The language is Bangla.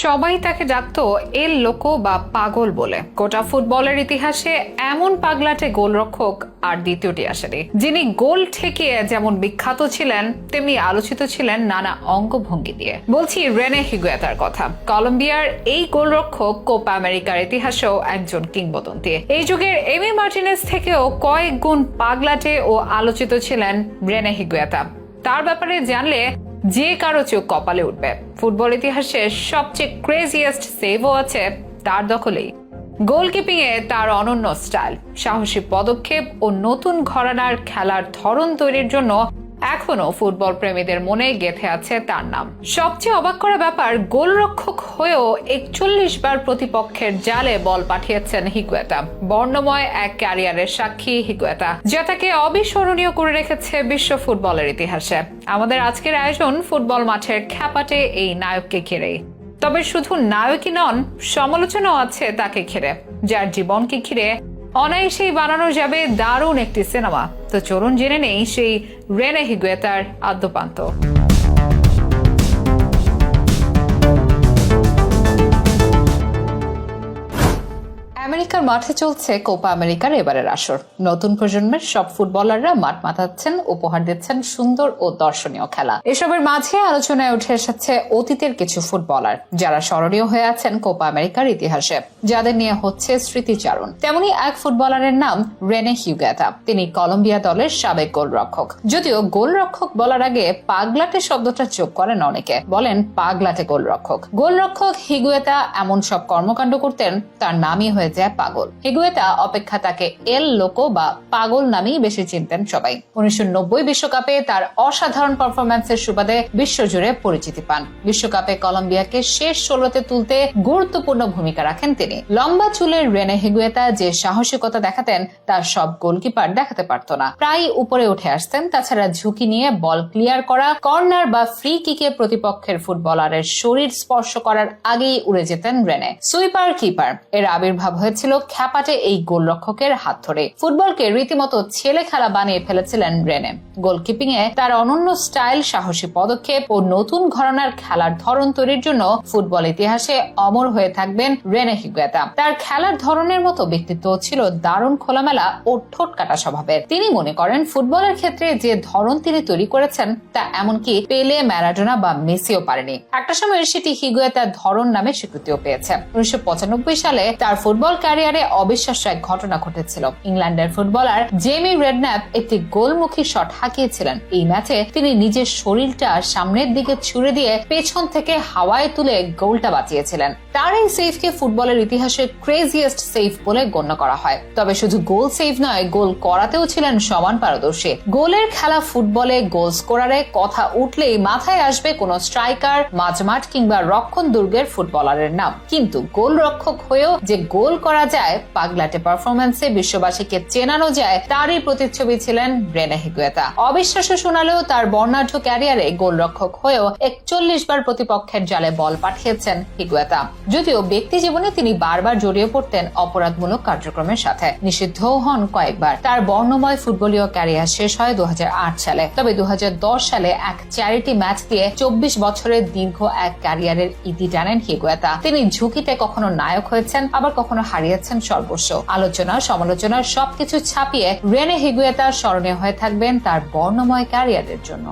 সবাই তাকে ডাকতো এল লোকো বা পাগল বলে। গোটা ফুটবলের ইতিহাসে এমন পাগলাটে গোলরক্ষক আর দ্বিতীয়টি আসেনি, যিনি গোল ঠেকিয়ে যেমন বিখ্যাত ছিলেন তেমনি আলোচিত ছিলেন নানা অঙ্গভঙ্গি দিয়ে। বলছি রেনে হিগুয়েতার কথা। কলম্বিয়ার এই গোলরক্ষক কোপা আমেরিকার ইতিহাসেও একজন কিংবদন্তি। এই যুগের এমি মার্টিনেজ থেকেও কয়েক গুণ পাগলাটে ও আলোচিত ছিলেন রেনে হিগুয়েতা। তার ব্যাপারে জানলে যে কারো চোখ কপালে উঠবে। ফুটবল ইতিহাসে সবচেয়ে ক্রেজিয়েস্ট সেভও আছে তার দখলেই। গোলকিপিং এ তার অনন্য স্টাইল, সাহসী পদক্ষেপ ও নতুন ঘরানার খেলার ধরন তৈরির জন্য এখনো ফুটবল প্রেমীদের মনে গেঁথে আছে তার নাম। সবচেয়ে অবাক করা ব্যাপার, গোলরক্ষক হয়েও 41 বার প্রতিপক্ষের জালে বল পাঠিয়েছেন হিগুয়েতা। বর্ণময় এক ক্যারিয়ারের সাক্ষী হিগুয়েতা, যা তাকে অবিস্মরণীয় করে রেখেছে বিশ্ব ফুটবলের ইতিহাসে। আমাদের আজকের আয়োজন ফুটবল মাঠের খ্যাপাটে এই নায়ককে ঘিরেই। তবে শুধু নায়কই নন, সমালোচনাও আছে তাকে ঘিরে, যার জীবনকে ঘিরে অনায়াসেই বানানো যাবে দারুণ একটি সিনেমা। তো চলুন জেনে নেই সেই রেনে হিগুয়েতার আদ্যোপান্ত। আমেরিকার মাঠে চলছে কোপা আমেরিকার এবারের আসর। নতুন প্রজন্মের সব ফুটবলাররা মাঠ মাতাচ্ছেন, উপহার দিচ্ছেন সুন্দর ও দর্শনীয় খেলা। এসবের মাঝে আলোচনায় উঠে এসেছে অতীতের কিছু ফুটবলার, যারা স্মরণীয় হয়ে আছেন কোপা আমেরিকার ইতিহাসে, যাদের নিয়ে হচ্ছে স্মৃতিচারণ। তেমনি এক ফুটবলারের নাম রেনে হিগুয়েতা। তিনি কলম্বিয়া দলের সাবেক গোলরক্ষক। যদিও গোলরক্ষক বলার আগে পাগলাটে শব্দটা যোগ করেন অনেকে, বলেন পাগলাটে গোলরক্ষক। গোলরক্ষক হিগুয়েতা এমন সব কর্মকাণ্ড করতেন, তার নামই হয়ে যায় পাগল। হিগুয়েতা অপেক্ষা তাকে এল লোকো বা পাগল নামেই বেশি চিনতেন সবাই। 1990 বিশ্বকাপে তার অসাধারণ পারফরম্যান্সের সুবাদে বিশ্বজুড়ে পরিচিতি পান। বিশ্বকাপে কলম্বিয়াকে শেষ 16তে তুলতে গুরুত্বপূর্ণ ভূমিকা রাখেন তিনি। লম্বা চুলের রেনে হিগুয়েতা যে সাহসিকতা দেখাতেন তা সব গোলকিপার দেখাতে পারত না। প্রায় উপরে উঠে আসতেন। তাছাড়া ঝুঁকি নিয়ে বল ক্লিয়ার করা, কর্নার বা ফ্রি কিকে প্রতিপক্ষের ফুটবলারের শরীর স্পর্শ করার আগেই উড়ে যেতেন রেনে। সুইপার কিপার এর আবির্ভাব হয়েছিল খ্যাপাটে এই গোলরক্ষকের হাত ধরে। ফুটবলকে রীতিমতো ছেলে খেলা বানিয়ে ফেলেছিলেন রেনে। গোলকিপিং এ তার অনন্য স্টাইল, সাহসী পদক্ষেপ ও নতুন ঘরানার খেলার ধরন তৈরির জন্য ফুটবল ইতিহাসে অমর হয়ে থাকবেন রেনে হিগুয়েতা। তার খেলার ধরনের মতো ব্যক্তিত্ব ছিল দারুণ খোলামেলা ও ঠোঁট কাটা স্বভাবের। তিনি মনে করেন ফুটবলের ক্ষেত্রে যে ধরন তিনি তৈরি করেছেন তা এমনকি পেলে, ম্যারাডোনা বা মেসিও পারেনি। একটা সময় সেটি হিগুয়েতার ধরন নামে স্বীকৃতিও পেয়েছে। 1995 সালে তার ফুটবল ক্যারিয়ারে অবিশ্বাস্য এক ঘটনা ঘটেছিল। ইংল্যান্ডের ফুটবলার জেমি রেডন্যাপ একটি গোলমুখী শট হাঁকিয়েছিলেন। এই ম্যাচে তিনি নিজের শরীরটা সামনের দিকে ছুড়ে দিয়ে পেছন থেকে হাওয়ায় তুলে গোলটা বাঁচিয়েছিলেন। তার এই সেভকে ফুটবলের ইতিহাসে ক্রেজিয়েস্ট সেভ বলে গণ্য করা হয়। তবে শুধু গোল সেভ নয়, গোল করাতেও ছিলেন সমান পারদর্শী। গোলের খেলা ফুটবলে গোল স্কোরারে কথা উঠলেই মাথায় আসবে কোন স্ট্রাইকার, মাঝমাঠ কিংবা রক্ষণ দুর্গের ফুটবলারের নাম। কিন্তু গোলরক্ষক হয়েও যে গোল করা যায়, পাগলাটে পারফরম্যান্সে বিশ্ববাসীকে চেনানো যায়, তারই প্রতিচ্ছবি ছিলেন রেনে হিগুয়েতা। অবিশ্বাস্য শোনালেও তার বর্ণাঢ্য ক্যারিয়ারে গোলরক্ষক হয়েও 41 বার প্রতিপক্ষের জালে বল পাঠিয়েছেন হিগুয়েতা। যদিও ব্যক্তি জীবনে তিনি বারবার জড়িয়ে পড়তেন অপরাধমূলক কার্যক্রমের সাথে, নিষিদ্ধও হন কয়েকবার। তার বর্ণময় ফুটবলীয় ক্যারিয়ার শেষ হয় 2008 সালে। তবে 2010 সালে এক চ্যারিটি ম্যাচ দিয়ে 24 বছরের দীর্ঘ এক ক্যারিয়ারের ইতি টানেন হিগুয়েতা। তিনি ঝুঁকিতে কখনো নায়ক হয়েছেন, আবার কখনো হারিয়েছেন সর্বস্ব। আলোচনা, সমালোচনা সবকিছু ছাপিয়ে রেনে হিগুয়েতা স্মরণীয় হয়ে থাকবেন তার বর্ণময় ক্যারিয়ারের জন্য।